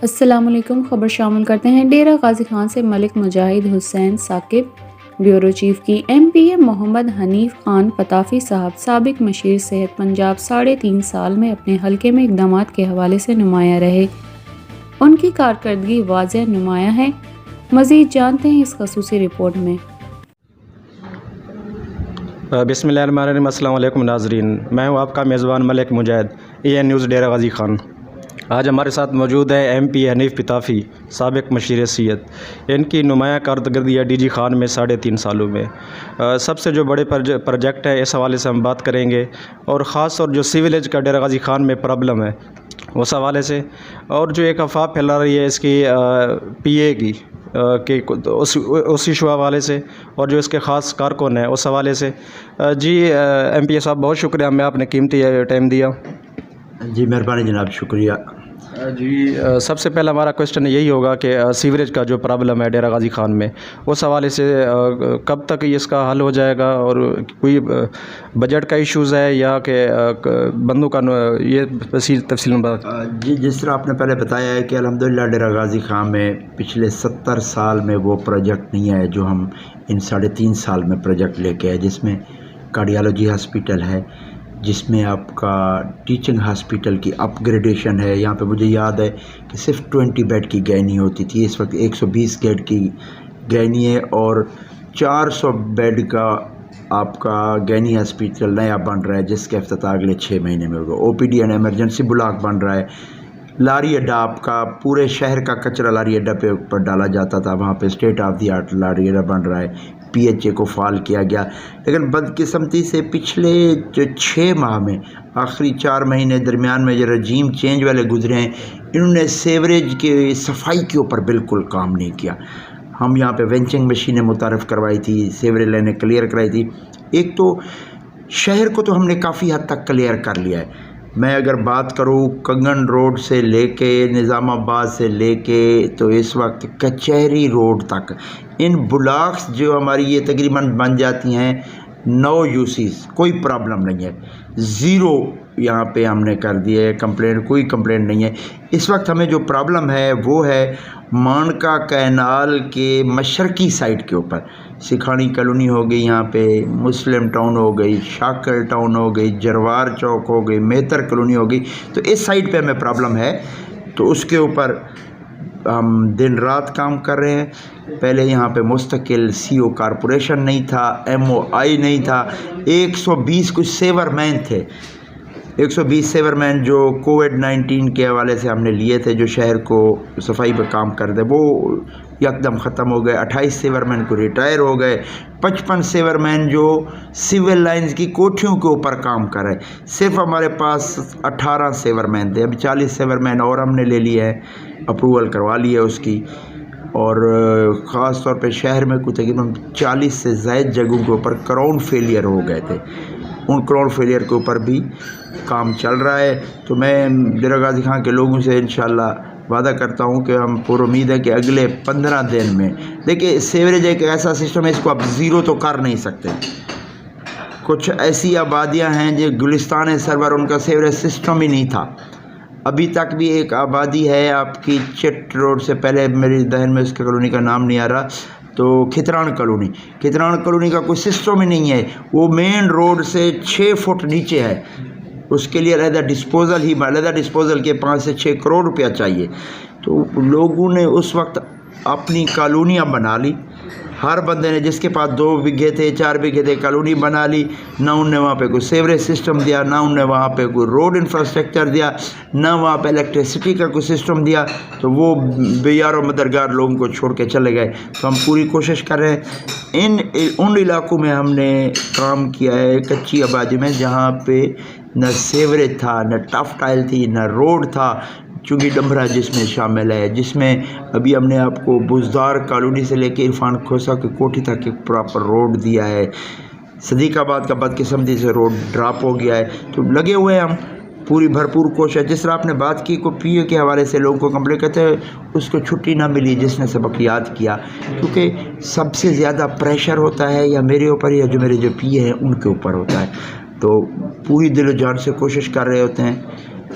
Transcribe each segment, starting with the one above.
السلام علیکم۔ خبر شامل کرتے ہیں ڈیرہ غازی خان سے ملک مجاہد حسین ثاقب۔ بیورو چیف کی ایم پی اے محمد حنیف خان پتافی صاحب سابق مشیر صحت پنجاب 3.5 سال میں اپنے حلقے میں اقدامات کے حوالے سے نمایاں رہے۔ ان کی کارکردگی واضح نمایاں ہے۔ مزید جانتے ہیں اس خصوصی رپورٹ میں۔ بسم اللہ الرحمن الرحیم۔ السلام علیکم ناظرین، میں ہوں آپ کا میزبان ملک مجاہد، EN نیوز ڈیرہ غازی خان۔ آج ہمارے ساتھ موجود ہے ایم پی حنیف پتافی، سابق مشیر صحت۔ ان کی نمایاں کارکردگی ہے DG خان میں 3.5 سالوں میں۔ سب سے جو بڑے پروجیکٹ ہے اس حوالے سے ہم بات کریں گے، اور خاص طور جو سیولیج کا ڈیرہ غازی خان میں پرابلم ہے اس حوالے سے، اور جو ایک افواہ پھیلا رہی ہے اس کی PA کی کہ اس ایشو حوالے سے، اور جو اس کے خاص کارکن ہیں اس حوالے سے۔ جی MP صاحب، بہت شکریہ ہمیں آپ نے قیمتی ٹائم دیا۔ جی مہربانی جناب، شکریہ۔ جی سب سے پہلا ہمارا کوشچن یہی ہوگا کہ سیوریج کا جو پرابلم ہے ڈیرہ غازی خان میں، اس حوالے سے کب تک اس کا حل ہو جائے گا، اور کوئی بجٹ کا ایشوز ہے یا کہ بندوں کا، یہ تفصیل بات۔ جی جس طرح آپ نے پہلے بتایا ہے کہ الحمدللہ ڈیرہ غازی خان میں پچھلے 70 سال میں وہ پروجیکٹ نہیں ہے جو ہم ان 3.5 سال میں پروجیکٹ لے کے آئے، جس میں کارڈیالوجی ہاسپیٹل ہے، جس میں آپ کا ٹیچنگ ہاسپیٹل کی اپ گریڈیشن ہے۔ یہاں پہ مجھے یاد ہے کہ صرف 20 بیڈ کی گینی ہوتی تھی، اس وقت 120 بیڈ کی گینی ہے، اور 400 بیڈ کا آپ کا گینی ہاسپیٹل نیا بن رہا ہے، جس کے افتتاح اگلے 6 مہینے میں ہوگا۔ OPD اینڈ ایمرجنسی بلاک بن رہا ہے۔ لاری اڈا، آپ کا پورے شہر کا کچرا لاری اڈا پہ اوپر ڈالا جاتا تھا، وہاں پہ اسٹیٹ آف دی آرٹ لاری اڈا بن رہا ہے۔ PHA کو فعال کیا گیا، لیکن بدقسمتی سے پچھلے جو 6 ماہ میں، آخری 4 مہینے درمیان میں جو رجیم چینج والے گزرے ہیں، انہوں نے سیوریج کے صفائی کے اوپر بالکل کام نہیں کیا۔ ہم یہاں پہ وینچنگ مشینیں متعارف کروائی تھی، سیوریج لائنیں کلیئر کرائی تھی۔ ایک تو شہر کو تو ہم نے کافی حد تک کلیئر کر لیا ہے۔ میں اگر بات کروں کنگن روڈ سے لے کے نظام آباد سے لے کے تو اس وقت کچہری روڈ تک، ان بلاکس جو ہماری یہ تقریباً بن جاتی ہیں 9 UCs، کوئی پرابلم نہیں ہے، 0 یہاں پہ ہم نے کر دیا ہے، کمپلینٹ کوئی کمپلینٹ نہیں ہے۔ اس وقت ہمیں جو پرابلم ہے وہ ہے مانکا کینال کے مشرقی سائڈ کے اوپر، سکھانی کالونی ہو گئی، یہاں پہ مسلم ٹاؤن ہو گئی، شاکر ٹاؤن ہو گئی، جروار چوک ہو گئی، میتر کالونی ہو گئی، تو اس سائڈ پہ ہمیں پرابلم ہے۔ تو اس کے اوپر ہم دن رات کام کر رہے ہیں۔ پہلے یہاں پہ مستقل CO کارپوریشن نہیں تھا، MOI نہیں تھا، 120 کچھ سیور مین تھے، 120 سیور مین جو COVID-19 کے حوالے سے ہم نے لیے تھے، جو شہر کو صفائی پہ کام کر دے، وہ یکدم ختم ہو گئے۔ 28 سیور مین کو ریٹائر ہو گئے۔ 55 سیور مین جو سول لائنز کی کوٹھیوں کے اوپر کام کر رہے، صرف ہمارے پاس 18 سیور مین تھے، اب 40 سیور مین اور ہم نے لے لی ہے، اپروول کروا لی ہے اس کی۔ اور خاص طور پہ شہر میں کوئی تقریباً 40 سے زائد جگہوں کے اوپر کراؤن فیلئر ہو گئے تھے، ان کراؤن فیلئر کے اوپر بھی کام چل رہا ہے۔ تو میں ڈیرہ غازی خان کے لوگوں سے انشاءاللہ وعدہ کرتا ہوں کہ ہم پر امید ہے کہ اگلے 15 دن میں، دیکھیں سیوریج ایک ایسا سسٹم ہے، اس کو آپ 0 تو کر نہیں سکتے۔ کچھ ایسی آبادیاں ہیں جو گلستان سرور، ان کا سیوریج سسٹم ہی نہیں تھا۔ ابھی تک بھی ایک آبادی ہے آپ کی چٹ روڈ سے پہلے، میری ذہن میں اس کی کالونی کا نام نہیں آ رہا، تو کھتران کالونی کا کوئی سسٹم ہی نہیں ہے، وہ مین روڈ سے 6 فٹ نیچے ہے، اس کے لیے علیحدہ ڈسپوزل کے 5 سے 6 کروڑ روپیہ چاہیے۔ تو لوگوں نے اس وقت اپنی کالونیاں بنا لی، ہر بندے نے، جس کے پاس 2 بیگھے تھے 4 بیگھے تھے، کالونی بنا لی، نہ انہوں نے وہاں پہ کوئی سیوریج سسٹم دیا، نہ انہوں نے وہاں پہ کوئی روڈ انفراسٹرکچر دیا، نہ وہاں پہ الیکٹریسٹی کا کوئی سسٹم دیا، تو وہ بے یار و مددگار لوگوں کو چھوڑ کے چلے گئے۔ تو ہم پوری کوشش کر رہے ہیں ان علاقوں میں ہم نے کام کیا ہے، کچی آبادی میں، جہاں پہ نہ سیوریج تھا، نہ ٹف ٹائل تھی، نہ روڈ تھا، چونکہ ڈمبرا جس میں شامل ہے، جس میں ابھی ہم نے آپ کو بزدار کالونی سے لے کے عرفان کھوسا کی کوٹھی تک ایک پراپر روڈ دیا ہے۔ صدیق آباد کا بدقسمتی سے روڈ ڈراپ ہو گیا ہے، تو لگے ہوئے ہم پوری بھرپور کوشش۔ جس طرح آپ نے بات کی کو PA کے حوالے سے لوگوں کو کمپلین کرتے ہیں، اس کو چھٹی نہ ملی جس نے سبق یاد کیا، کیونکہ سب سے زیادہ پریشر ہوتا ہے یا میرے اوپر یا جو میرے جو PA ہیں ان کے اوپر ہوتا ہے، تو پوری دل و جان سے کوشش کر رہے ہوتے ہیں۔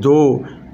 2